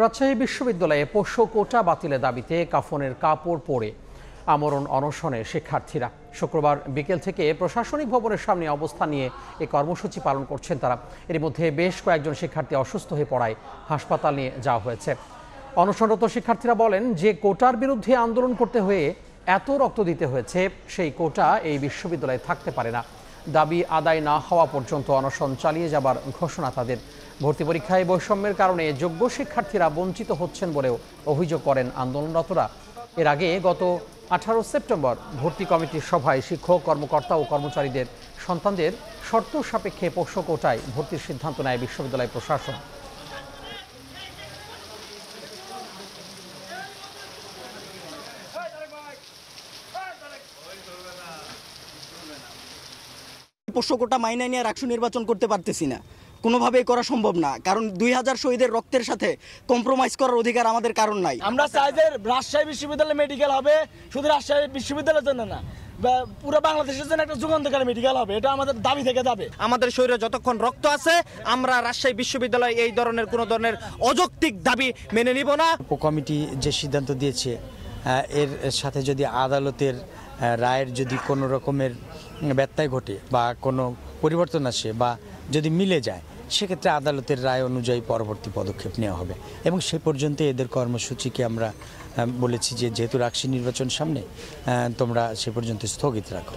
রাজশাহী বিশ্ববিদ্যালয়ে পোষ্য কোটা বাতিলের দাবিতে কাফনের কাপড় পরে আমরণ অনশনে শিক্ষার্থীরা শুক্রবার বিকেল থেকে প্রশাসনিক ভবনের সামনে অবস্থান নিয়ে এই কর্মসূচি পালন করছেন তারা। এর মধ্যে বেশ কয়েকজন শিক্ষার্থী অসুস্থ হয়ে পড়ায় হাসপাতাল নিয়ে যাওয়া হয়েছে। অনশনরত শিক্ষার্থীরা বলেন, যে কোটার বিরুদ্ধে আন্দোলন করতে হয়ে এত রক্ত দিতে হয়েছে, সেই কোটা এই বিশ্ববিদ্যালয়ে থাকতে পারে না। দাবি আদায় না হওয়া পর্যন্ত অনশন চালিয়ে যাবার ঘোষণা তাদের। ভর্তি পরীক্ষায় বৈষম্যের কারণে যোগ্য শিক্ষার্থীরা বঞ্চিত হচ্ছেন বলেও অভিযোগ করেন আন্দোলনরতরা। এর আগে গত 18 সেপ্টেম্বর ভর্তি কমিটির সভায় শিক্ষক, কর্মকর্তা ও কর্মচারীদের সন্তানদের শর্ত সাপেক্ষে পোষ্য কোটায় ভর্তির সিদ্ধান্ত নেয় বিশ্ববিদ্যালয় প্রশাসন। পোষ্য কোটা মাইনে নিয়ে রাষ্ট্র নির্বাচন করতে পারতেছি না, কোনোভাবেই করা সম্ভব না, কারণ 2000 শহীদের রক্তের সাথে কম্প্রোমাইজ করার অধিকার আমাদের কারণ নাই। আমরা চাই যে রাজশাহী বিশ্ববিদ্যালয় মেডিকেল হবে, শুধু রাজশাহী বিশ্ববিদ্যালয়ের জন্য না, পুরো বাংলাদেশের জন্য একটা যুগান্তকারী মেডিকেল হবে। এটা আমাদের দাবি থেকে যাবে। আমাদের শরীরে যতক্ষণ রক্ত আছে, আমরা রাজশাহী বিশ্ববিদ্যালয় এই ধরনের কোনো ধরনের অযৌক্তিক দাবি মেনে নিব না। কমিটি যে সিদ্ধান্ত দিয়েছে, এর সাথে যদি আদালতের রায়ের যদি কোনো রকমের ব্যত্যয় ঘটে বা কোনো পরিবর্তন আসে বা যদি মিলে যায়, সেক্ষেত্রে আদালতের রায় অনুযায়ী পরবর্তী পদক্ষেপ নেওয়া হবে। এবং সে পর্যন্ত এদের কর্মসূচিকে আমরা বলেছি যে, যেহেতু রাজশাহী নির্বাচন সামনে, তোমরা সে পর্যন্ত স্থগিত রাখো।